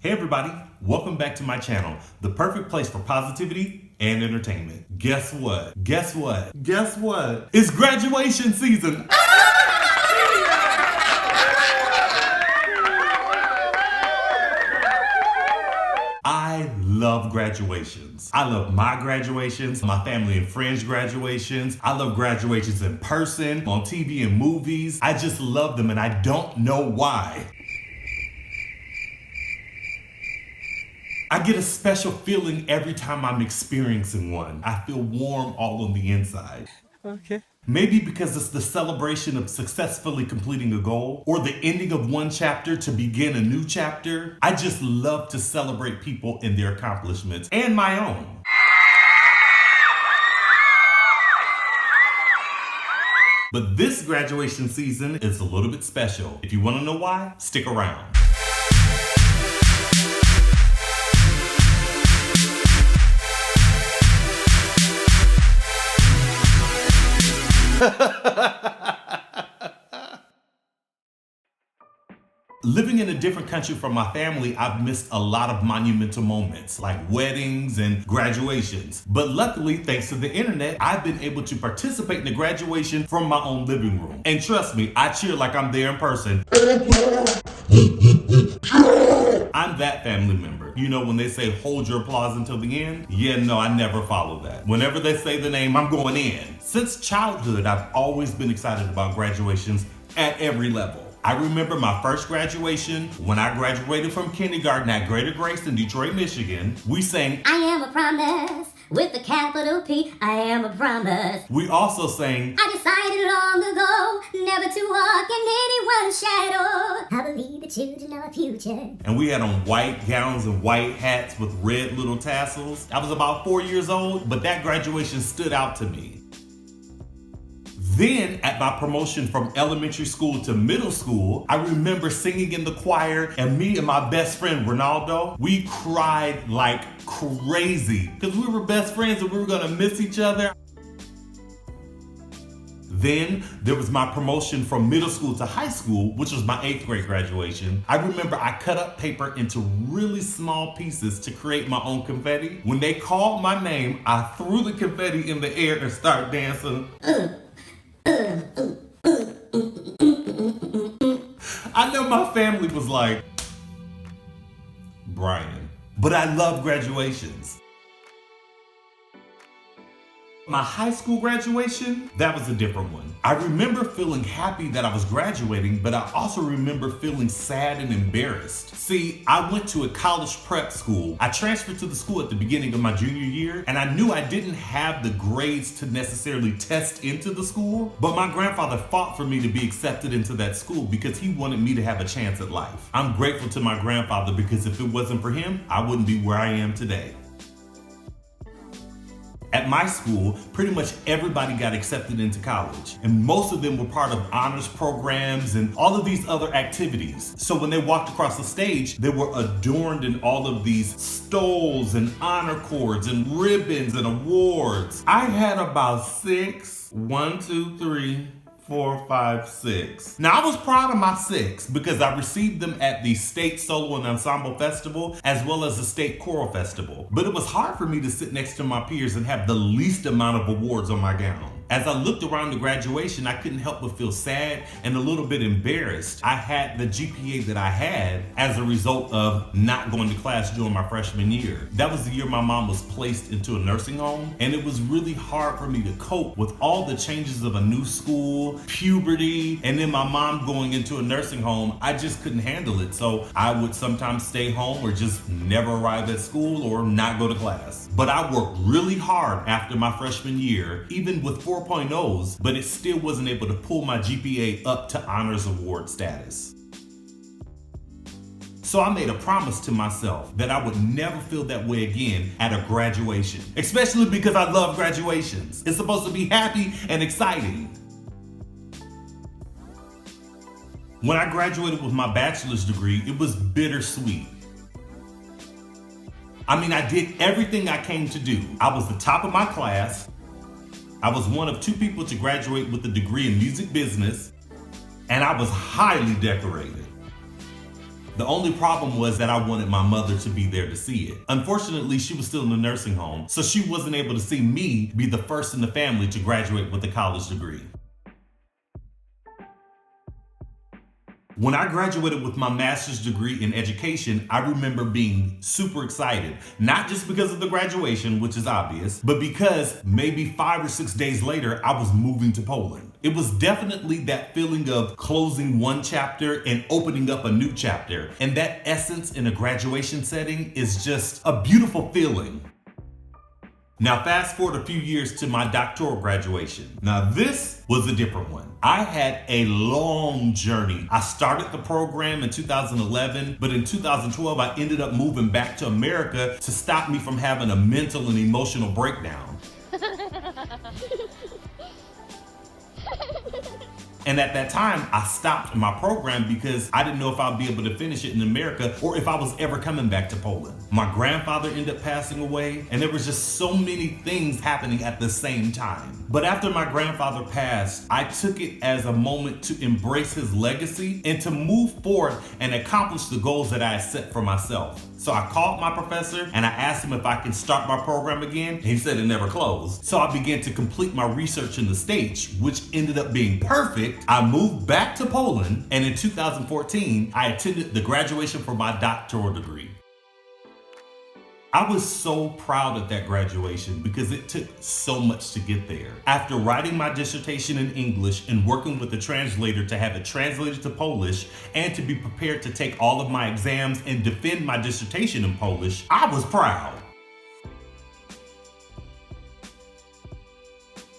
Hey everybody, welcome back to my channel, the perfect place for positivity and entertainment. Guess what? It's graduation season. I love graduations. I love my graduations, my family and friends' graduations. I love graduations in person, on TV and movies. I just love them and I don't know why. I get a special feeling every time I'm experiencing one. I feel warm all on the inside. Okay. Maybe because it's the celebration of successfully completing a goal or the ending of one chapter to begin a new chapter. I just love to celebrate people and their accomplishments and my own. But this graduation season is a little bit special. If you want to know why, stick around. Living in a different country from my family, I've missed a lot of monumental moments like weddings and graduations. But luckily, thanks to the internet, I've been able to participate in the graduation from my own living room. And trust me, I cheer like I'm there in person. I'm that family member. You know when they say hold your applause until the end? Yeah, no, I never follow that. Whenever they say the name, I'm going in. Since childhood, I've always been excited about graduations at every level. I remember my first graduation when I graduated from kindergarten at Greater Grace in Detroit, Michigan. We sang, I am a promise with a capital P. I am a promise. We also sang, I decided long ago never to walk in anyone's shadow. I believe the children are our future. And we had on white gowns and white hats with red little tassels. I was about 4 years old, but that graduation stood out to me. Then, at my promotion from elementary school to middle school, I remember singing in the choir, and me and my best friend, Ronaldo, we cried like crazy because we were best friends and we were gonna miss each other. Then there was my promotion from middle school to high school, which was my 8th grade graduation. I remember I cut up paper into really small pieces to create my own confetti. When they called my name, I threw the confetti in the air and started dancing. I know my family was like, Brian, but I love graduations. My high school graduation, that was a different one. I remember feeling happy that I was graduating, but I also remember feeling sad and embarrassed. See, I went to a college prep school. I transferred to the school at the beginning of my junior year, and I knew I didn't have the grades to necessarily test into the school, but my grandfather fought for me to be accepted into that school because he wanted me to have a chance at life. I'm grateful to my grandfather because if it wasn't for him, I wouldn't be where I am today. At my school, pretty much everybody got accepted into college, and most of them were part of honors programs and all of these other activities. So when they walked across the stage, they were adorned in all of these stoles and honor cords and ribbons and awards. I had about 6. Now I was proud of my 6 because I received them at the State Solo and Ensemble Festival as well as the State Choral Festival. But it was hard for me to sit next to my peers and have the least amount of awards on my gown. As I looked around the graduation, I couldn't help but feel sad and a little bit embarrassed. I had the GPA that I had as a result of not going to class during my freshman year. That was the year my mom was placed into a nursing home, and it was really hard for me to cope with all the changes of a new school, puberty, and then my mom going into a nursing home. I just couldn't handle it, so I would sometimes stay home or just never arrive at school or not go to class. But I worked really hard after my freshman year, even with 4.0s, but it still wasn't able to pull my GPA up to honors award status. So I made a promise to myself that I would never feel that way again at a graduation, especially because I love graduations. It's supposed to be happy and exciting. When I graduated with my bachelor's degree, it was bittersweet. I mean, I did everything I came to do. I was the top of my class. I was one of 2 people to graduate with a degree in music business, and I was highly decorated. The only problem was that I wanted my mother to be there to see it. Unfortunately, she was still in the nursing home, so she wasn't able to see me be the first in the family to graduate with a college degree. When I graduated with my master's degree in education, I remember being super excited, not just because of the graduation, which is obvious, but because maybe 5 or 6 days later, I was moving to Poland. It was definitely that feeling of closing one chapter and opening up a new chapter. And that essence in a graduation setting is just a beautiful feeling. Now fast forward a few years to my doctoral graduation. Now this was a different one. I had a long journey. I started the program in 2011, but in 2012 I ended up moving back to America to stop me from having a mental and emotional breakdown. And at that time, I stopped my program because I didn't know if I'd be able to finish it in America or if I was ever coming back to Poland. My grandfather ended up passing away, and there was just so many things happening at the same time. But after my grandfather passed, I took it as a moment to embrace his legacy and to move forward and accomplish the goals that I had set for myself. So I called my professor and I asked him if I can start my program again. He said it never closed. So I began to complete my research in the States, which ended up being perfect. I moved back to Poland, and in 2014, I attended the graduation for my doctoral degree. I was so proud of that graduation because it took so much to get there. After writing my dissertation in English and working with a translator to have it translated to Polish and to be prepared to take all of my exams and defend my dissertation in Polish, I was proud.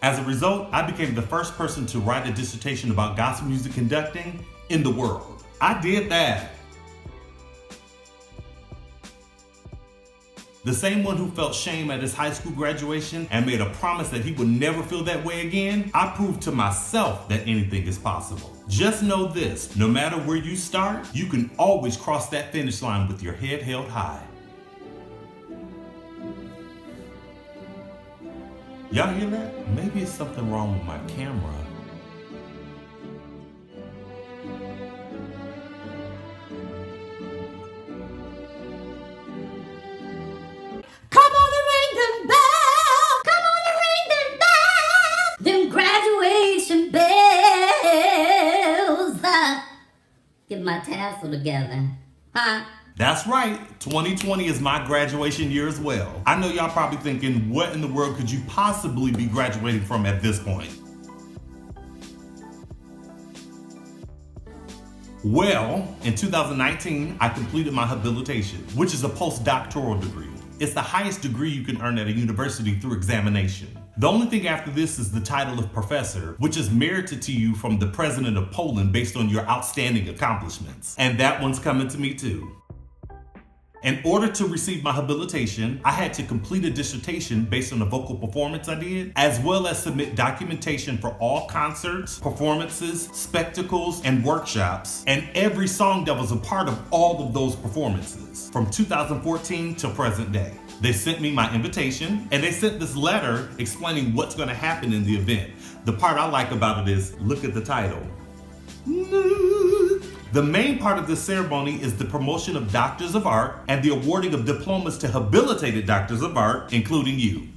As a result, I became the first person to write a dissertation about gospel music conducting in the world. I did that. The same one who felt shame at his high school graduation and made a promise that he would never feel that way again, I proved to myself that anything is possible. Just know this, no matter where you start, you can always cross that finish line with your head held high. Y'all hear that? Maybe it's something wrong with my camera. Come on and ring them bells. Come on and ring them bells. Them graduation bells. Get my tassel together. Huh? That's right, 2020 is my graduation year as well. I know y'all probably thinking, what in the world could you possibly be graduating from at this point? Well, in 2019, I completed my habilitation, which is a postdoctoral degree. It's the highest degree you can earn at a university through examination. The only thing after this is the title of professor, which is merited to you from the president of Poland based on your outstanding accomplishments. And that one's coming to me too. In order to receive my habilitation, I had to complete a dissertation based on the vocal performance I did, as well as submit documentation for all concerts, performances, spectacles, and workshops, and every song that was a part of all of those performances, from 2014 to present day. They sent me my invitation, and they sent this letter explaining what's going to happen in the event. The part I like about it is, look at the title. The main part of this ceremony is the promotion of Doctors of Art and the awarding of diplomas to habilitated Doctors of Art, including you.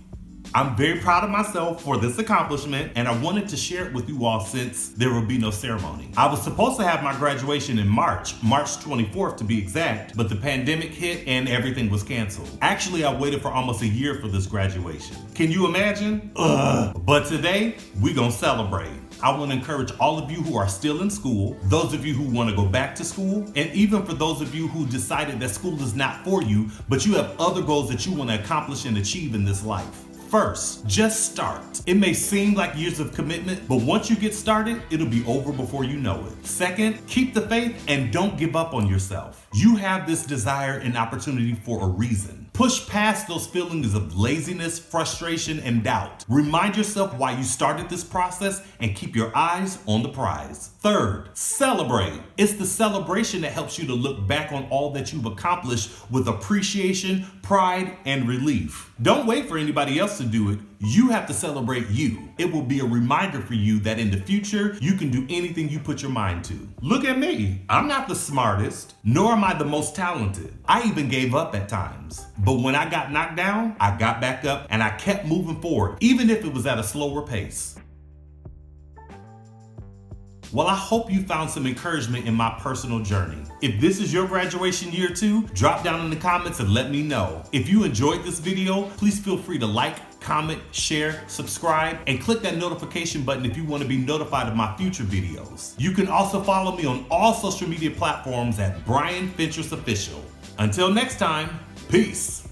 I'm very proud of myself for this accomplishment, and I wanted to share it with you all since there will be no ceremony. I was supposed to have my graduation in March 24th to be exact, but the pandemic hit and everything was canceled. Actually, I waited for almost a year for this graduation. Can you imagine? But today, we gonna celebrate. I want to encourage all of you who are still in school, those of you who want to go back to school, and even for those of you who decided that school is not for you, but you have other goals that you want to accomplish and achieve in this life. First, just start. It may seem like years of commitment, but once you get started, it'll be over before you know it. Second, keep the faith and don't give up on yourself. You have this desire and opportunity for a reason. Push past those feelings of laziness, frustration, and doubt. Remind yourself why you started this process and keep your eyes on the prize. Third, celebrate. It's the celebration that helps you to look back on all that you've accomplished with appreciation, pride, and relief. Don't wait for anybody else to do it. You have to celebrate you. It will be a reminder for you that in the future, you can do anything you put your mind to. Look at me. I'm not the smartest, nor am I the most talented. I even gave up at times. But when I got knocked down, I got back up and I kept moving forward, even if it was at a slower pace. Well, I hope you found some encouragement in my personal journey. If this is your graduation year too, drop down in the comments and let me know. If you enjoyed this video, please feel free to like, comment, share, subscribe, and click that notification button if you want to be notified of my future videos. You can also follow me on all social media platforms at Brian Fentress Official. Until next time, peace.